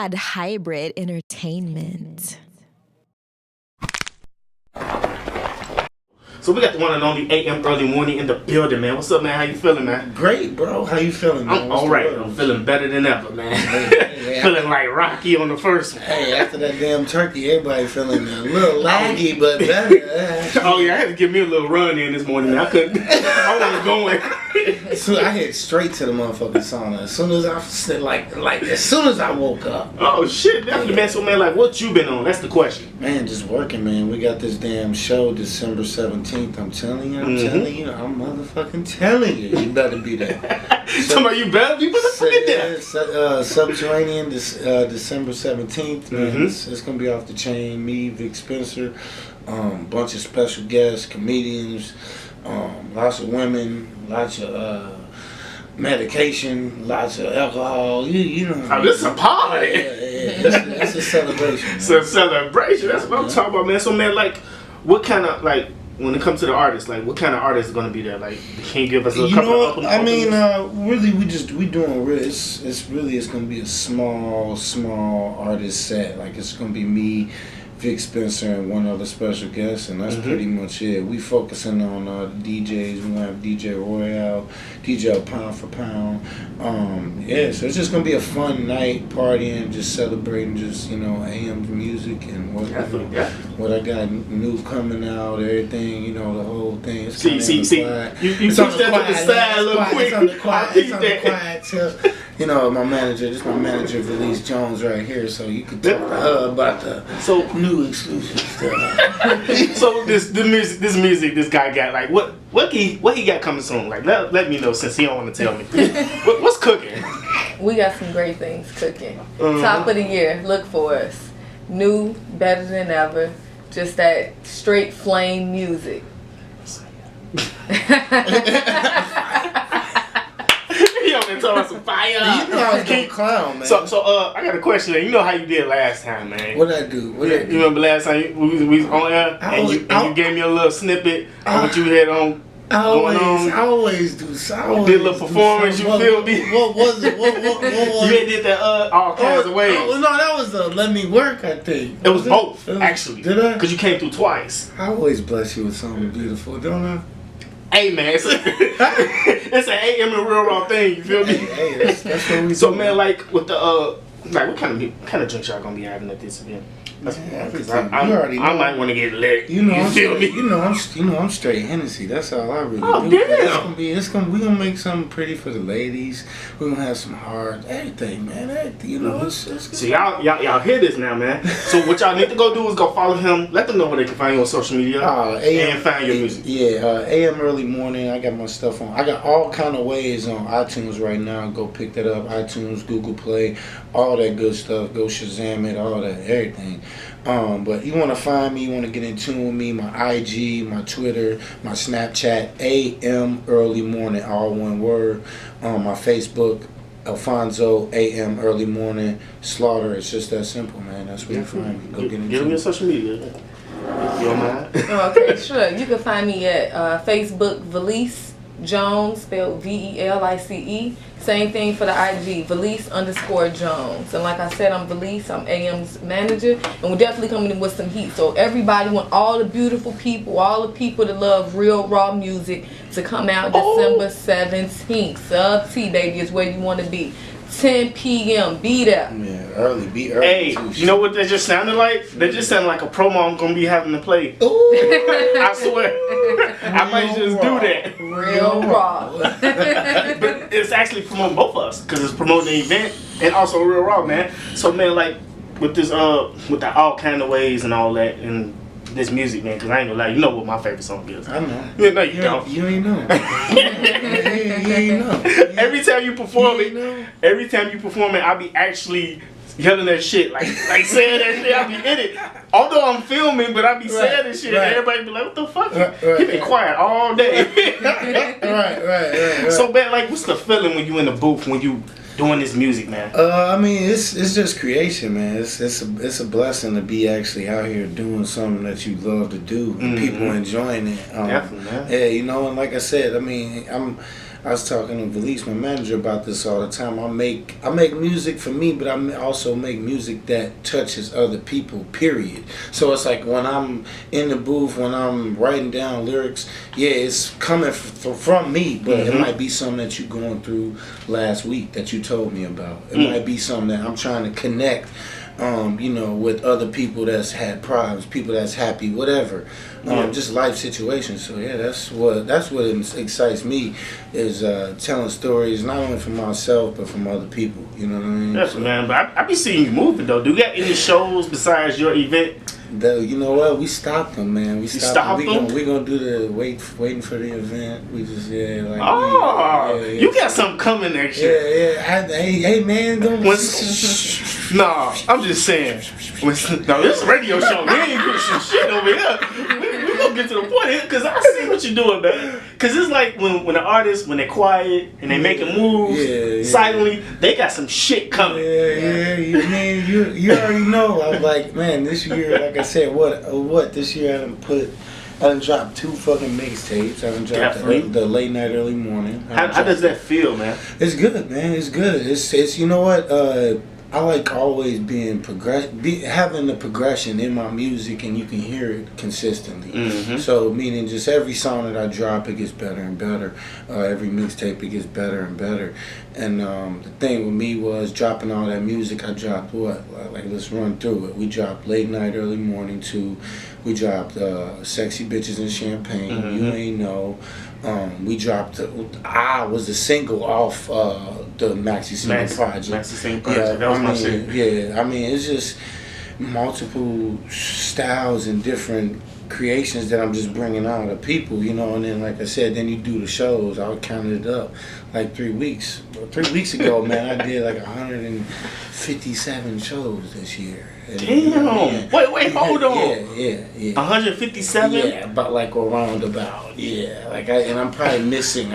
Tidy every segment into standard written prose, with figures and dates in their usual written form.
Pod Hybrid Entertainment. So we got the one and only AM Early Morning in the building, man. What's up, man? How you feeling, man? Great, bro. How you feeling, man? I'm alright. I'm feeling better than ever, man. Feeling like Rocky on the first one. Hey, after that damn turkey, everybody feeling a little laggy, but better. Oh yeah, I had to give me a little run in this morning. I couldn't. I wasn't going. So I hit straight to the motherfucking sauna as soon as I said, like as soon as I woke up. Oh shit, definitely, man. So man, like, what you been on? That's the question. Man, just working, man. We got this damn show December 17th. I'm telling you, I'm motherfucking telling you. You better be there. Somebody, you better forget that. Subterranean, December 17th, man. It's gonna be off the chain. Me, Vic Spencer, bunch of special guests, comedians, lots of women, lots of medication, lots of alcohol. You know. Oh, this is a party. It's a celebration. Man. It's a celebration. That's what I'm talking about, man. So man, like, what kind of like? When it comes to the artists, like, what kind of artists are going to be there? Like, can you give us a couple of really, we doing really. It's going to be a small artist set. Like, it's going to be me, Vic Spencer, and one other special guest, and that's pretty much it. We focusing on the DJs. We're going to have DJ Royale, DJ Pound for Pound. So it's just going to be a fun night, partying, just celebrating, just, AM music and what I got new coming out, everything, the whole thing. It's see, you push that to the side a little quick. It's on the quiet tip. My manager, Valise Jones, right here, so you can talk to her about the new exclusive stuff. So this music this guy got, like, what he got coming soon? Like, let me know, since he don't want to tell me. What's cooking? We got some great things cooking. Top of the year, look for us. New, better than ever. Just that straight flame music. He on there talking some fire. You know I was gonna clown, man. So I got a question. You know how you did last time, man. What'd I do? You remember last time we was on air and you gave me a little snippet of what you had on. I always do. Did a little performance, you feel me? What was it? What was you it? did that that kinds of ways. Oh, no, that was the Let Me Work, I think. It was both, actually. Did I? Because you came through twice. I always bless you with something beautiful, don't I? Hey, man, it's an AM and real raw thing, you feel me? Hey, that's what we So, do. man, like, with the, like, what kind of drinks y'all gonna be having at this event? Because I might want to get lit. You feel me? I'm straight Hennessy. That's all I really do. Damn. We gonna make something pretty for the ladies. We gonna have some hard everything, man. Everything, So y'all hear this now, man. So what y'all need to go do is go follow him. Let them know where they can find you on social media and find your music. Yeah, AM Early Morning. I got my stuff on. I got all kind of ways on iTunes right now. Go pick that up. iTunes, Google Play, all that good stuff. Go Shazam it, all that, everything. But you want to find me, you want to get in tune with me, my IG, my Twitter, my Snapchat, AM Early Morning, all one word. My Facebook, Alfonso, AM Early Morning, Slaughter. It's just that simple, man. That's where you find me. Go get in tune. Get on your social media. You don't mind? Okay, sure. You can find me at Facebook, Valise Jones, spelled VELICE. Same thing for the IG, Valise_Jones. And like I said, I'm Valise, I'm AM's manager, and we're definitely coming in with some heat. So everybody want all the beautiful people, all the people that love real raw music to come out December 17th. Sub T, baby, is where you want to be. 10 p.m. Be there. Yeah, early. Be early. Hey, too. You know what that just sounded like? That just sounded like a promo I'm gonna be having to play. Ooh. I swear. I might just do that. Real raw. But it's actually promoting both of us because it's promoting the event and also real raw, man. So man, like with this with the all kind of ways and all that and this music, man, because I ain't gonna lie, you know what my favorite song is. I know. No, you don't. You ain't know. you ain't know. Every time you perform it, I be actually yelling that shit, like saying that shit. I be in it. Although I'm filming, but I be saying that shit. And everybody be like, "What the fuck? He been quiet all day." Right. So, man, like, what's the feeling when you in the booth when you doing this music, man? I mean, it's just creation, man. It's a blessing to be actually out here doing something that you love to do and people enjoying it. Definitely, man. Yeah, and like I said, I mean, I was talking to Valise, my manager, about this all the time. I make music for me, but I also make music that touches other people. Period. So it's like when I'm in the booth, when I'm writing down lyrics, yeah, it's coming from me, but it might be something that you're going through last week that you told me about. It might be something that I'm trying to connect. With other people that's had problems, people that's happy, whatever, just life situations. So yeah, that's what excites me is telling stories not only from myself but from other people. You know what I mean? Yes, man. But I be seeing you moving though. Do you got any shows besides your event? You know what? We stopped them, man. We stopped them. them? We're gonna do the waiting for the event. We just You got something coming next year. Yeah. Hey, man, don't. Nah, I'm just saying. No, this is a radio show. We ain't doing some shit over here. We gonna get to the point here because I see what you're doing, man. Because it's like when the artists, when they're quiet and they making moves silently, they got some shit coming. Man, you already know. I'm like, man, this year, like I said, what this year I done dropped 2 fucking mixtapes. I done dropped the late night, early morning. How does that feel, man? It's good, man. It's good. It's you know what? I like always having the progression in my music, and you can hear it consistently. So meaning just every song that I drop, it gets better and better. Every mixtape, it gets better and better. And the thing with me was dropping all that music. I dropped let's run through it. We dropped Late Night, Early Morning 2. We dropped Sexy Bitches and Champagne. You Ain't Know. We dropped. I was a single off the Maxi Single project. Maxi Single project. That was my shit. Yeah, I mean it's just multiple styles and different creations that I'm just bringing out of people, and then like I said, then you do the shows. I counted it up like 3 weeks. 3 weeks ago, man, I did like 157 shows this year. Damn! Wait, hold on. Yeah. 157? Yeah, about like a roundabout. Yeah, I'm probably missing.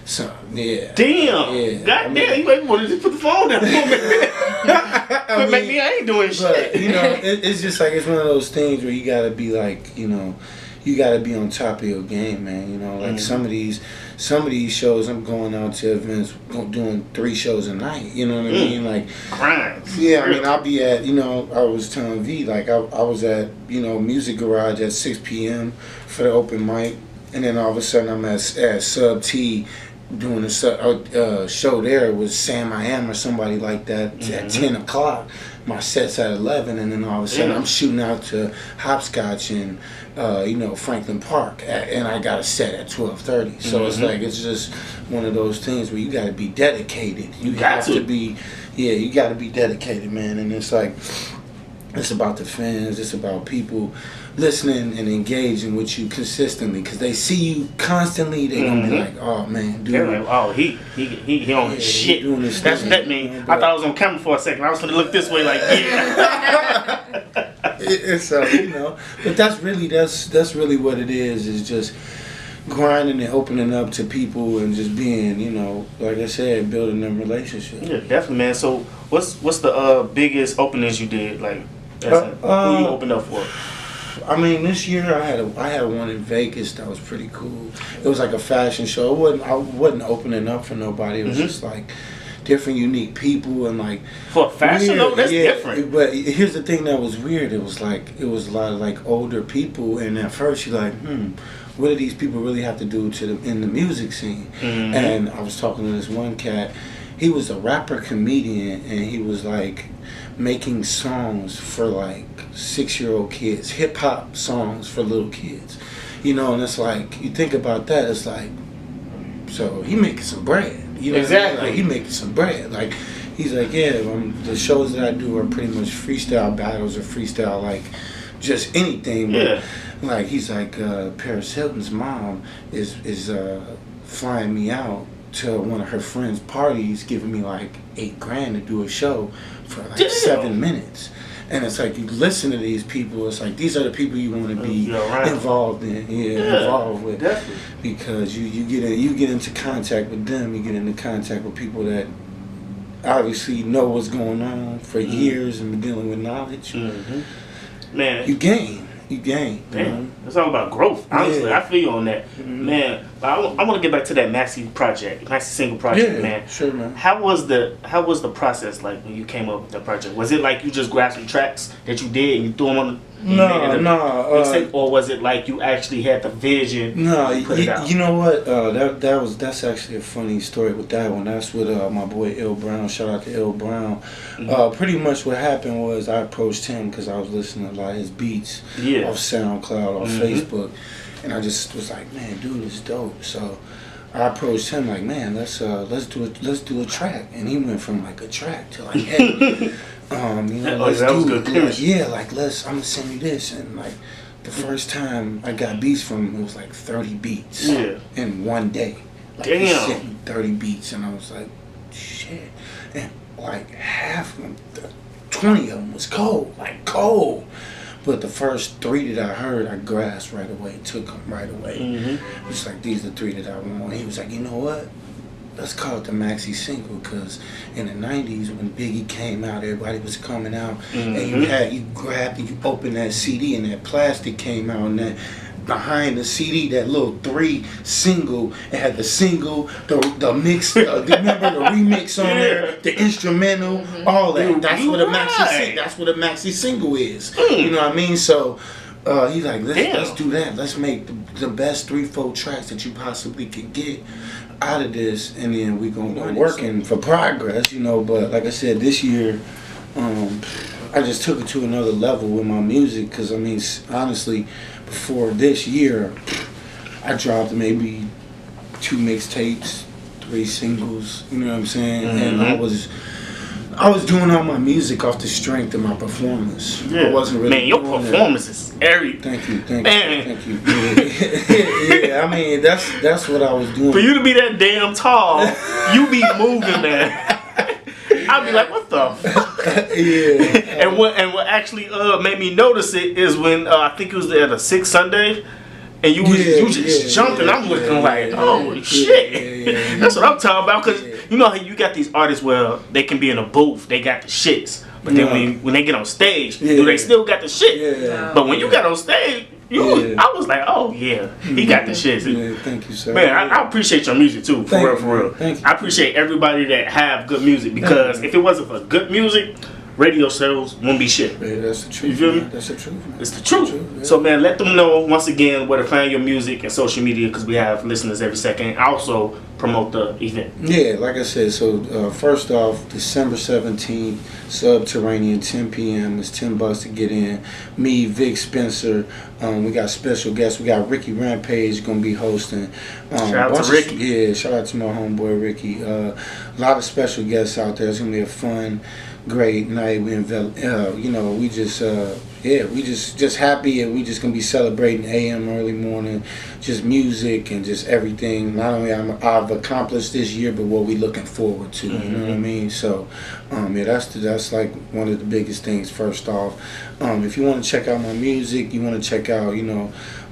So yeah. Damn. Yeah. God damn, you might want to just put the phone down for me. I ain't doing shit. It's just like it's one of those things where you gotta be like, you gotta be on top of your game, man. Like some of these shows, I'm going out to events, doing 3 shows a night. You know what I mean? Like grinds. Yeah, I mean, I'll be at, I was telling V, like I was at, Music Garage at 6 p.m. for the open mic, and then all of a sudden I'm at Sub T doing a show there with Sam I Am or somebody like that at 10 o'clock. My set's at 11, and then all of a sudden I'm shooting out to Hopscotch and Franklin Park, and I got a set at 12:30. So it's like it's just one of those things where you got to be dedicated. You got to be dedicated, man. And it's like it's about the fans. It's about people listening and engaging with you consistently, because they see you constantly. They gonna be like, "Oh man, dude, like, oh he on his shit." Doing this That's what that mean. I thought I was on camera for a second. I was gonna look this way, like, yeah. It's but that's really what it is. Is just grinding and opening up to people and just being, like I said, building them relationships. Yeah, definitely, man. So what's the biggest openings you did? Like, who you opened up for? I mean, this year I had one in Vegas that was pretty cool. It was like a fashion show. I wasn't opening up for nobody. It was just like different, unique people, and like for a fashion show, that's different. But here's the thing that was weird. It was a lot of like older people, and at first you're like, what do these people really have to do in the music scene? And I was talking to this one cat. He was a rapper comedian, and he was like making songs for like 6-year-old kids, hip hop songs for little kids, and it's like you think about that, it's like, so he making some bread, exactly. Like, he making some bread. Like he's like, the shows that I do are pretty much freestyle battles or freestyle like just anything. But like he's like Paris Hilton's mom is flying me out to one of her friends' parties, giving me like $8,000 to do a show for like 7 minutes. And it's like you listen to these people, it's like these are the people you want to be involved in, involved with, definitely. Because you get into contact with them, you get into contact with people that obviously know what's going on for years and been dealing with knowledge. Man, you gain. Man, it's all about growth. Honestly, I feel you on that. Man, I want to get back to that Maxi single project, man. Sure, man. How was the process like when you came up with the project? Was it like you just grabbed some tracks that you did and you threw them on? No. Or was it like you actually had the vision? No, and put it out? you know what? That's actually a funny story with that one. That's with my boy L Brown. Shout out to L Brown. Pretty much what happened was I approached him because I was listening to a lot of his beats off SoundCloud, off Facebook, and I just was like, man, dude, it's dope. So I approached him like, man, let's do a track, and he went from like a track to like, hey. Let's do it. Like I'm gonna send you this, and like the first time I got beats from him, it was like 30 beats in one day. Like, he sent me 30 beats, and I was like, shit. And like half of them, 20 of them was cold. But the first 3 that I heard, I grasped right away, took them right away. Mm-hmm. It's like, these are the 3 that I want. He was like, you know what? Let's call it the Maxi single, because in the 90s when Biggie came out, everybody was coming out, and you open that CD and that plastic came out, and that behind the CD, that little 3 single, it had the single, the mix, remember the remix on there, the instrumental, all that. That's what a Maxi single is. You know what I mean? So he's like, let's do that. Let's make the best 3-4 tracks that you possibly could get out of this, and then we're gonna go working for progress, but like I said, this year I just took it to another level with my music, because I mean, honestly, before this year I dropped maybe 2 mixtapes, 3 singles, you know what I'm saying? And I was doing all my music off the strength of my performance. I wasn't really. Man, your performance is everything. Thank you. Yeah, I mean that's what I was doing. For you to be that damn tall, you be moving, man. I'd be like, what the fuck? And what actually made me notice it is when I think it was at a 6th Sunday. And you just jumping. I'm looking like, holy shit. That's what I'm talking about. Because you know how you got these artists where they can be in a booth, they got the shits. But then when they get on stage, do they still got the shit? But when you got on stage, I was like, oh yeah, he got the shits. Thank you, sir. Man, I appreciate your music too, for real. Thank you. I appreciate everybody that have good music, because if it wasn't for good music, radio sales won't be shit. Yeah, that's the truth. You feel me? That's the truth, man. It's the truth. So, man, let them know once again where to find your music and social media, because we have listeners every second. Also, promote the event. Yeah, like I said, so first off, December 17th, Subterranean, 10 p.m. It's $10 to get in. Me, Vic Spencer. We got special guests. We got Ricky Rampage going to be hosting. Shout out to Ricky. Yeah, shout out to my homeboy Ricky. A lot of special guests out there. It's going to be a fun, great night. We we just happy, and we just gonna be celebrating AM early morning, just music and just everything. Not only I've accomplished this year, but what we looking forward to. You know what I mean? So, that's like one of the biggest things. First off, if you want to check out my music, you want to check out,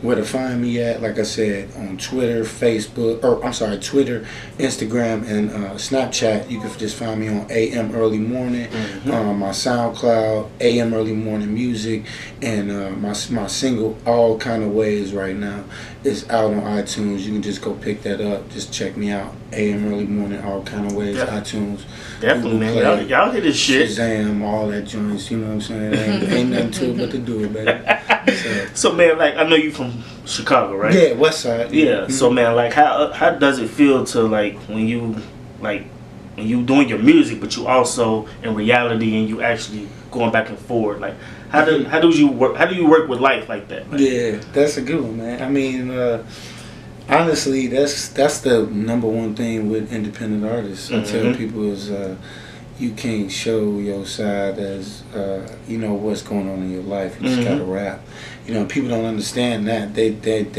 where to find me at. Like I said, on Twitter, Twitter, Instagram, and Snapchat. You can just find me on AM Early Morning. My SoundCloud, AM Early Morning Music, and my single All Kind of Ways right now is out on iTunes. You can just go pick that up. Just check me out. AM Early Morning, All Kind of Ways, iTunes. Definitely, man. Y'all hit this shit. Shazam, all that joints. You know what I'm saying? Ain't nothing to it but to do it, baby. So man, like, I know you from Chicago, right? Yeah, West Side. Yeah. So man, like, how does it feel to when you doing your music, but you also in reality and you actually going back and forth? Like, how do you work with life like that? Yeah, that's a good one, man. I mean, honestly, that's the number one thing with independent artists. I tell people is you can't show your side as what's going on in your life. You just gotta rap. People don't understand that. They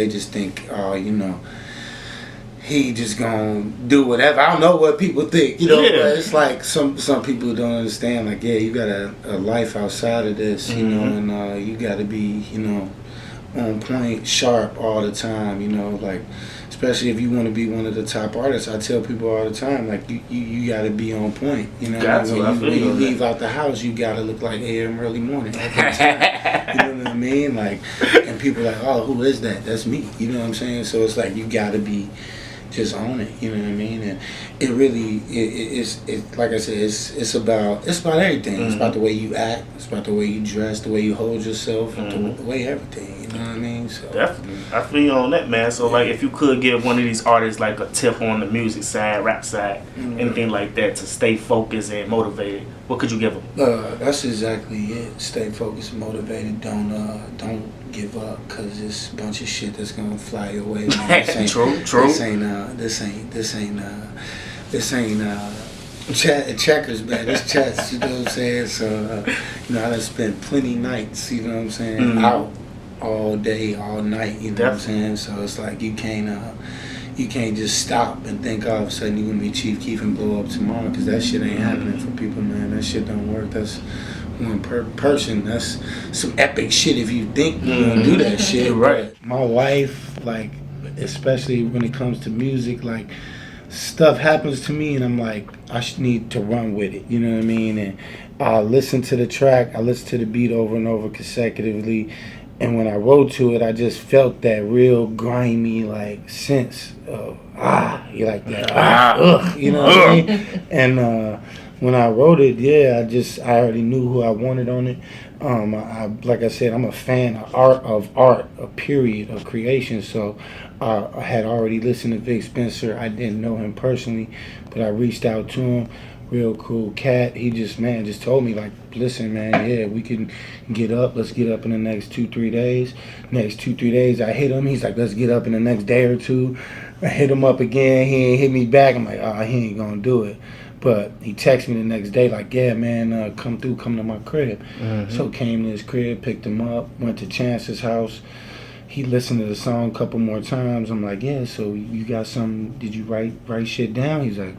just think, he just gonna do whatever. I don't know what people think, but it's like some people don't understand. Like, you got a life outside of this, and you got to be, on point, sharp all the time. Like especially if you want to be one of the top artists. I tell people all the time, like you got to be on point. You know, when you leave out the house, you got to look like AM early morning. You know what I mean? Like, and people are like, oh, who is that? That's me. You know what I'm saying? So it's like you got to be just on it. You know what I mean? And it really it's like I said, it's about everything. It's about the way you act. It's about the way you dress, the way you hold yourself, the way everything. You know what I mean? So definitely, I feel you on that, man. So like, if you could give one of these artists like a tip on the music side, rap side, anything like that, to stay focused and motivated, what could you give them? That's exactly it. Stay focused, motivated. Don't give up, cause it's a bunch of shit that's gonna fly your way. True. This ain't checkers, man. It's chess. You know what I'm saying? So I done spent plenty nights. You know what I'm saying? Out all day, all night. You know what I'm saying? So it's like you can't just stop and think all of a sudden you're gonna be Chief Keef and blow up tomorrow, because that shit ain't happening for people, man. That shit don't work. That's one person. That's some epic shit if you think you're gonna do that shit. Right. But my wife, like, especially when it comes to music, like, stuff happens to me and I'm like, I need to run with it. You know what I mean? And I listen to the track, I listen to the beat over and over consecutively. And when I wrote to it, I just felt that real grimy, like, sense of, you like that, ugh, you know what I mean? And when I wrote it, I already knew who I wanted on it. I like I said, I'm a fan of art, period, of creation. So I had already listened to Vic Spencer. I didn't know him personally, but I reached out to him. Real cool cat. He just told me, like, listen, man, yeah, we can get up. Let's get up in the next 2-3 days. Next 2-3 days, I hit him. He's like, let's get up in the next day or two. I hit him up again. He ain't hit me back. I'm like, he ain't gonna do it. But he texted me the next day, like, yeah, man, come to my crib. So came to his crib, picked him up, went to Chance's house. He listened to the song a couple more times. I'm like, yeah, so you got some, did you write shit down? He's like,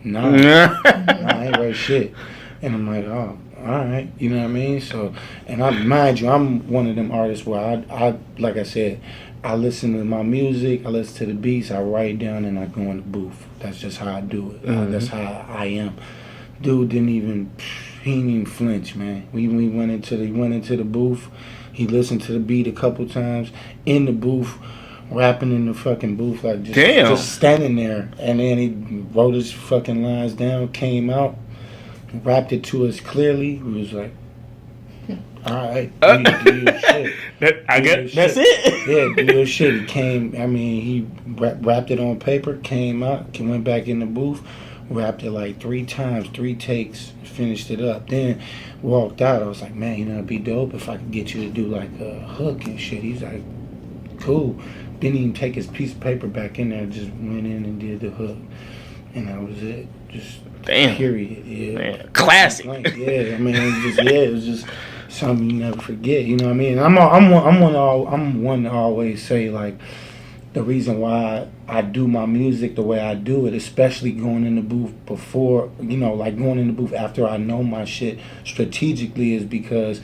no, I ain't write shit. And I'm like, oh, all right, you know what I mean? So, and mind you, I'm one of them artists where I like I said, I listen to my music, I listen to the beats, I write down, and I go in the booth. That's just how I do it. That's how I am. Dude he didn't even flinch, man. We went into the booth. He listened to the beat a couple times in the booth. Rapping in the fucking booth, like just standing there, and then he wrote his fucking lines down, came out, rapped it to us clearly. He was like, all right, do your shit. That's it. Yeah, do your shit. He came, he rapped it on paper, came out, went back in the booth, rapped it like 3 times, 3 takes, finished it up, then walked out. I was like, man, it'd be dope if I could get you to do like a hook and shit. He's like, cool. Didn't even take his piece of paper back in there. Just went in and did the hook, and that was it. Just period. Yeah, man. Classic. Yeah, it was just something you never forget. You know what I mean? I'm one to always say, like, the reason why I do my music the way I do it, especially going in the booth before, like going in the booth after I know my shit strategically, is because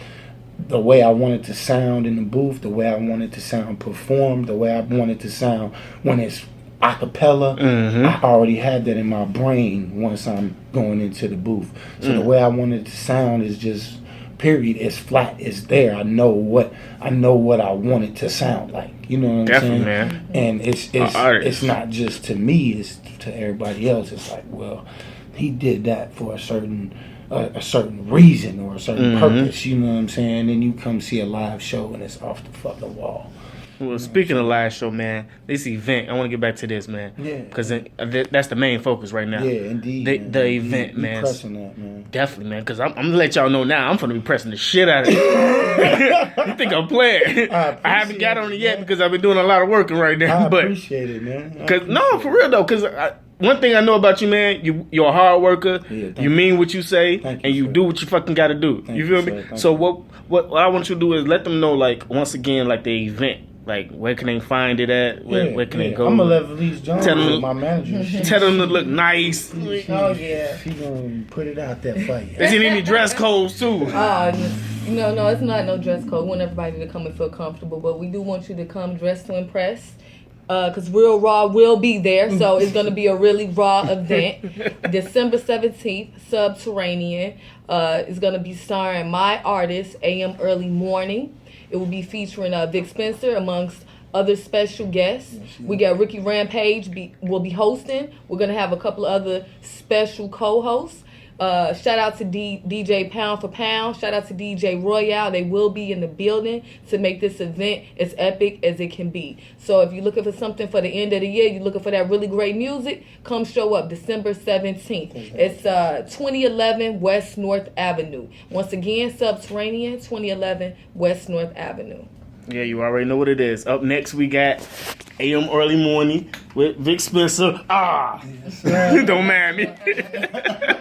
the way I wanted to sound in the booth, the way I wanted to sound performed, the way I wanted to sound when it's a cappella, I already had that in my brain once I'm going into the booth. So the way I wanted to sound is just, period, it's flat, it's there. I know what I want it to sound like. You know what I'm saying? Man. And it's not just to me, it's to everybody else. It's like, well, he did that for a certain reason or a certain purpose, you know what I'm saying? And then you come see a live show and it's off the fucking wall. Well, speaking of live show, man, this event, I want to get back to this, man. Yeah. Because that's the main focus right now. Yeah, indeed. The event, man. Pressing that, man. Definitely, man. Because I'm going to let y'all know now, I'm going to be pressing the shit out of it. You think I'm playing? I haven't got on it yet because I've been doing a lot of working right now. I appreciate it, man. No, for real, though. Because one thing I know about you, man, you're a hard worker. Yeah, you mean what you say, and you do what you fucking got to do. You feel me? So what I want you to do is let them know, like, once again, like, the event. Like, where can they find it at? Where can they go? I'm going to let Valise Jones, my manager. Tell them to look nice. She going to put it out there for you. Is there any dress codes, too? No, it's not no dress code. We want everybody to come and feel comfortable, but we do want you to come dressed to impress. because Real Raw will be there, so it's going to be a really raw event. December 17th, Subterranean is going to be starring my artist, AM Early Morning. It will be featuring Vic Spencer amongst other special guests. We got Ricky Rampage will be hosting. We're going to have a couple of other special co-hosts. Shout out to DJ Pound for Pound. Shout out to DJ Royale. They will be in the building to make this event as epic as it can be. So if you're looking for something for the end of the year, you're looking for that really great music, come show up December 17th. It's 2011 West North Avenue. Once again, Subterranean, 2011 West North Avenue. Yeah, you already know what it is. Up next, we got AM Early Morning with Vic Spencer. Don't mind me.